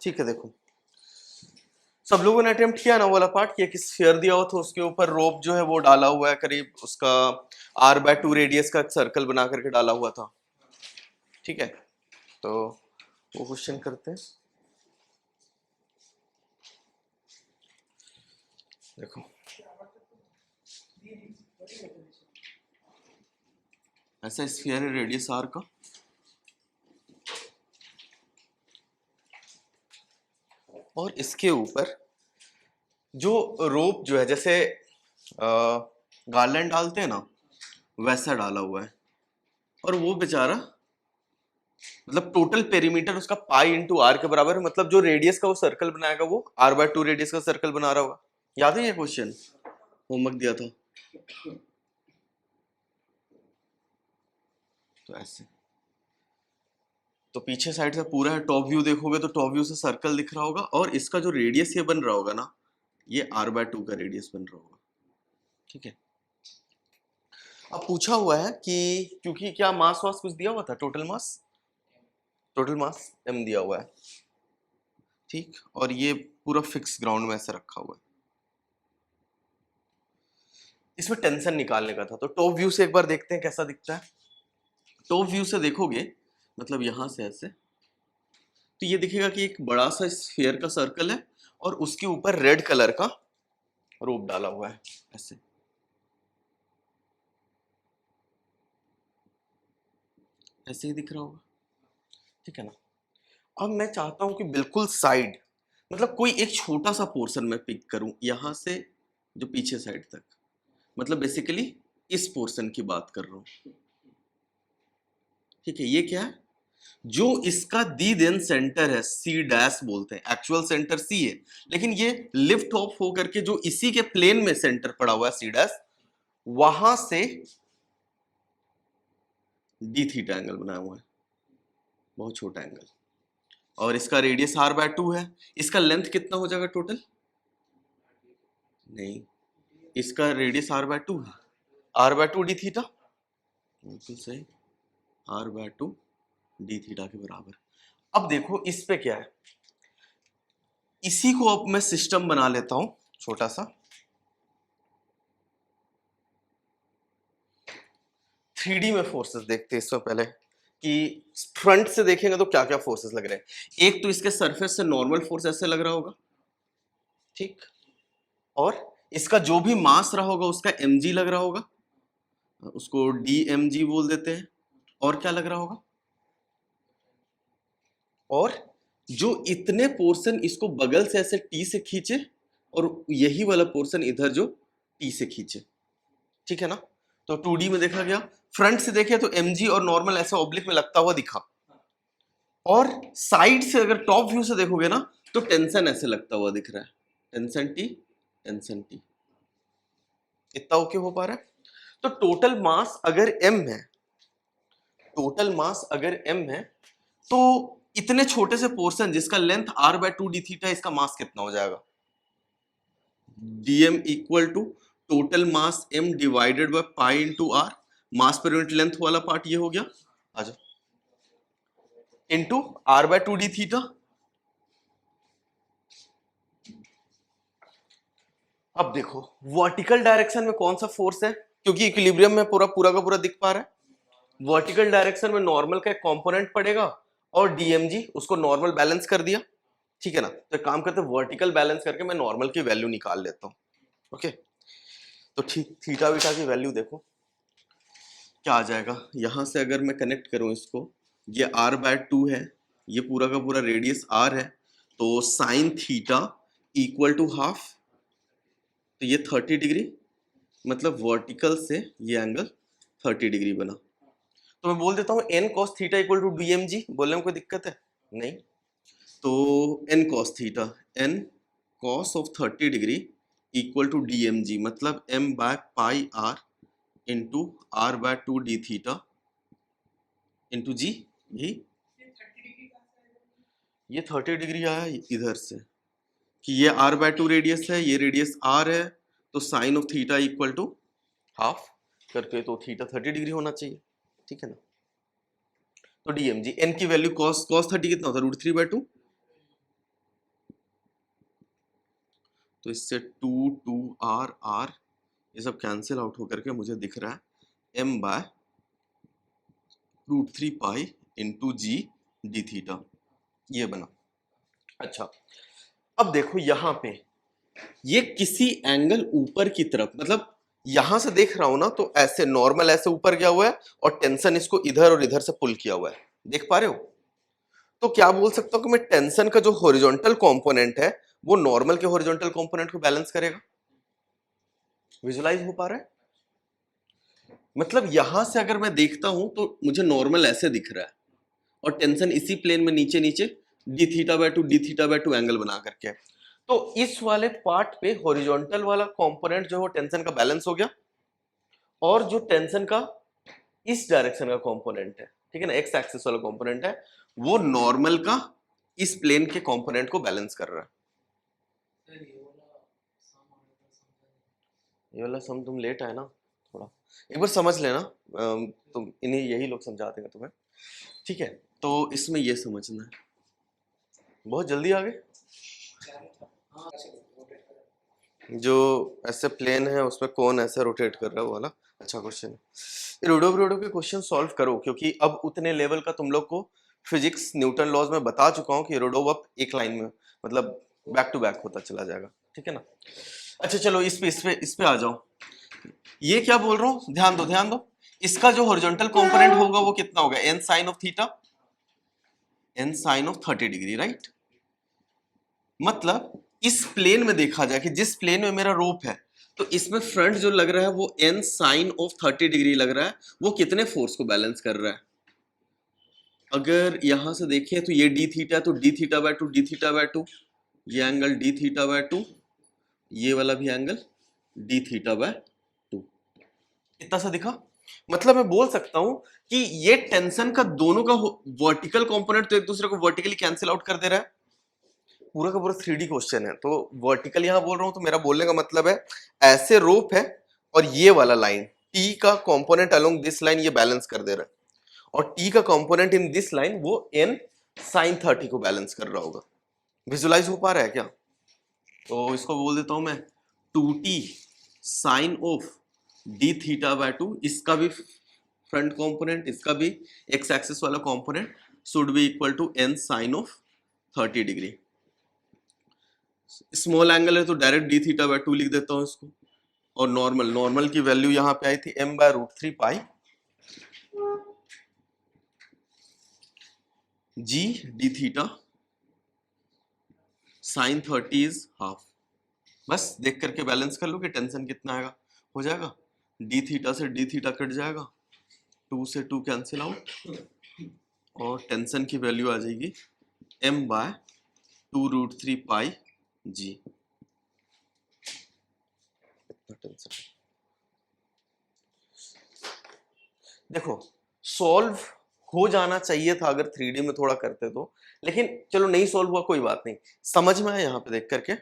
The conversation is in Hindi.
ठीक है, देखो सब लोगों ने अटेम्प्ट किया ना वाला पार्ट कि एक स्फीयर दिया हुआ था, उसके ऊपर रोप जो है वो डाला हुआ है, करीब उसका r/2 रेडियस का सर्कल बना करके डाला हुआ था। ठीक है, तो वो क्वेश्चन करते हैं। देखो ऐसा स्फीयर है रेडियस r का, और इसके ऊपर जो रोप जो है, जैसे गार्लैंड डालते हैं ना, वैसा डाला हुआ है। और वो बेचारा मतलब टोटल पेरीमीटर उसका पाई इंटू आर के बराबर है, मतलब जो रेडियस का वो सर्कल बनाएगा वो r/2 रेडियस का सर्कल बना रहा होगा। याद है ये क्वेश्चन, होमवर्क दिया था। तो ऐसे, तो पीछे साइड से पूरा है, टॉप व्यू देखोगे तो टॉप व्यू से सर्कल दिख रहा होगा, और इसका जो रेडियस ये बन रहा होगा ना, ये r/2 का रेडियस बन रहा होगा। ठीक है, अब पूछा हुआ है कि क्योंकि क्या मास वास कुछ दिया हुआ था, टोटल मास m दिया हुआ है। ठीक, और ये पूरा फिक्स ग्राउंड में ऐसे रखा हुआ है। इसमें टेंशन निकालने का था, तो टॉप व्यू से एक बार देखते हैं कैसा दिखता है। टॉप व्यू से देखोगे, मतलब यहां से ऐसे, तो ये दिखेगा कि एक बड़ा सा स्फीयर का सर्कल है और उसके ऊपर रेड कलर का रोप डाला हुआ है, ऐसे। ऐसे ही दिख रहा होगा, ठीक है ना। अब मैं चाहता हूं कि बिल्कुल साइड, मतलब कोई एक छोटा सा पोर्शन मैं पिक करूं यहां से जो पीछे साइड तक, मतलब बेसिकली इस पोर्शन की बात कर रहा हूं। ठीक है, ये क्या है, जो इसका दी देन सेंटर है, सी डैश बोलते हैं, एक्चुअल सेंटर सी है, लेकिन ये लिफ्ट ऑफ होकर के जो इसी के प्लेन में सेंटर पड़ा हुआ है सी डैश, वहां से डी थीटा एंगल बनाया हुआ है, बहुत छोटा एंगल, और इसका रेडियस r/2 है। इसका लेंथ कितना हो जाएगा टोटल? नहीं, इसका रेडियस r/2 है, r/2 डी थीटा, बिल्कुल सही, r/2 डी थीटा के बराबर। अब देखो इस पे क्या है, इसी को अब मैं सिस्टम बना लेता हूं छोटा सा। 3D में फोर्सेस देखते हैं इससे पहले, कि फ्रंट से देखेंगे तो क्या क्या फोर्सेस लग रहे हैं। एक तो इसके सरफेस से नॉर्मल फोर्स ऐसे लग रहा होगा, ठीक, और इसका जो भी मास रहा होगा उसका mg लग रहा होगा, उसको dmg बोल देते हैं। और क्या लग रहा होगा, और जो इतने पोर्शन इसको बगल से ऐसे टी से खींचे, और यही वाला पोर्शन इधर जो टी से खींचे, ठीक है ना। तो 2D में देखा गया, फ्रंट से देखे तो mg और नॉर्मल ऐसे ऑब्लिक में लगता हुआ दिखा, और साइड से अगर टॉप व्यू से देखोगे ना तो टेंशन ऐसे लगता हुआ दिख रहा है, टेंशन टी, टेंशन टी। इतना ओके हो पा रहा है। तो टोटल मास अगर m है, टोटल मास अगर m है, तो इतने छोटे से पोर्शन जिसका लेंथ r/2 डी थीटा, इसका मास कितना हो जाएगा? dm equal to total mass m divided by pi into r, mass पर यूनिट लेंथ वाला पार्ट ये हो गया, आ जाओ, इंटू r/2 डी थीटा। अब देखो वर्टिकल डायरेक्शन में कौन सा फोर्स है, क्योंकि इक्विलिब्रियम में पूरा पूरा का पूरा दिख पा रहा है। वर्टिकल डायरेक्शन में नॉर्मल का एक कंपोनेंट पड़ेगा, और डीएमजी उसको नॉर्मल बैलेंस कर दिया, ठीक है ना। तो एक काम करते हैं, वर्टिकल बैलेंस करके मैं नॉर्मल की वैल्यू निकाल लेता हूँ। ओके, तो ठीक, थीटा वीटा की वैल्यू देखो क्या आ जाएगा। यहां से अगर मैं कनेक्ट करूं इसको, ये r/2 है, ये पूरा का पूरा रेडियस r है, तो sine theta equal to half, तो ये 30 डिग्री, मतलब वर्टिकल से ये एंगल 30 डिग्री बना। तो मैं बोल देता हूँ n cos theta equal to dmg, बोलने में कोई दिक्कत है? नहीं। तो n cos थीटा, n cos of 30 degree equal to dmg, मतलब m/πr into r/2 D theta into G, ये 30 डिग्री आया इधर से, कि ये r/2 रेडियस है, ये रेडियस r है, तो sine of theta equal to half करके, तो थीटा 30 डिग्री होना चाहिए, ठीक है ना। तो डीएमजी, एन की वैल्यू cos 30 कितना होता है, √3/2, तो इससे 2 ये सब कैंसिल आउट होकर के मुझे दिख रहा है m/√3 into G D theta, ये बना। अच्छा, अब देखो यहां पे ये किसी एंगल ऊपर की तरफ, मतलब यहां से देख रहा हूं ना तो ऐसे नॉर्मल ऐसे ऊपर गया हुआ है और टेंशन इसको इधर और इधर से पुल किया हुआ है, देख पा रहे हो? तो क्या बोल सकता हूं कि मैं टेंशन का जो हॉरिजॉन्टल कंपोनेंट है वो नॉर्मल के हॉरिजॉन्टल कंपोनेंट को बैलेंस करेगा। विजुलाइज हो पा रहा है? मतलब यहां से अगर मैं देखता हूं तो मुझे नॉर्मल ऐसे दिख रहा है और टेंशन इसी प्लेन में नीचे नीचे d θ/2 एंगल बना करके है। तो इस वाले पार्ट पे हॉरिजॉन्टल वाला कंपोनेंट जो है टेंशन का बैलेंस हो गया, और जो टेंशन का इस डायरेक्शन का कंपोनेंट है, ठीक है ना, एक्स एक्सिस वाला कंपोनेंट है, वो नॉर्मल का इस प्लेन के कंपोनेंट को बैलेंस कर रहा है। ये वाला सम तुम लेट आए ना, थोड़ा एक बार समझ लेना, तुम इन्हें यही लोग समझा देंगे तुम्हें, ठीक है? तो इसमें ये समझना है, बहुत जल्दी आ गए। जो ऐसे प्लेन है उसमें कौन ऐसे रोटेट कर रहा है वो वाला अच्छा क्वेश्चन है। रोडो के क्वेश्चन सॉल्व करो, क्योंकि अब उतने लेवल का तुम लोग को फिजिक्स न्यूटन लॉज में बता चुका हूँ कि रोडो अब एक लाइन में, मतलब बैक टू बैक होता चला जाएगा, ठीक है ना? अच्छा चलो इस पे आ जाओ। ये क्या बोल रहा हूँ, ध्यान दो, इसका जो हॉरिजॉन्टल कंपोनेंट होगा वो कितना होगा, n sin of theta, n sin of 30 degree, right? मतलब इस प्लेन में देखा जाए कि जिस प्लेन में मेरा रोप है, तो इसमें फ्रंट जो लग रहा है वो n sin of 30 डिग्री लग रहा है, वो कितने फोर्स को बैलेंस कर रहा है? अगर यहां से देखें तो ये d थीटा, तो d θ/2, ये एंगल d θ/2, ये वाला भी एंगल d θ/2, इतना सा दिखा। मतलब मैं बोल सकता हूं कि ये टेंशन का दोनों का वर्टिकल कंपोनेंट तो एक दूसरे को वर्टिकली कैंसिल आउट कर दे रहा है। पूरा का पूरा 3D क्वेश्चन है, तो वर्टिकल यहां बोल रहा हूं तो मेरा बोलने का मतलब है ऐसे रोप है और ये वाला लाइन T का कंपोनेंट अलोंग दिस लाइन ये बैलेंस कर दे रहा है, और T का कंपोनेंट इन दिस लाइन वो n sin 30 को बैलेंस कर रहा होगा। विजुलाइज हो पा रहा है क्या? तो इसको बोल देता हूं मैं 2t sin ऑफ d θ/2, इसका भी फ्रंट कंपोनेंट, इसका भी एक्स एक्सिस वाला component should be equal to n sin of 30 degree. Small angle है तो डायरेक्ट d θ/2 लिख देता हूं इसको, और नॉर्मल की वैल्यू यहां पे आई थी m/√3 g d θ sin 30 is half. बस देख करके बैलेंस कर लो कि टेंशन कितना आएगा, हो जाएगा d θ से d θ कट जाएगा, 2 से 2 कैंसिल आउट, और टेंशन की वैल्यू आ जाएगी m/2√3 g। देखो सॉल्व हो जाना चाहिए था अगर 3D में थोड़ा करते तो, लेकिन चलो नहीं सॉल्व हुआ कोई बात नहीं, समझ में आया यहाँ पे देख करके।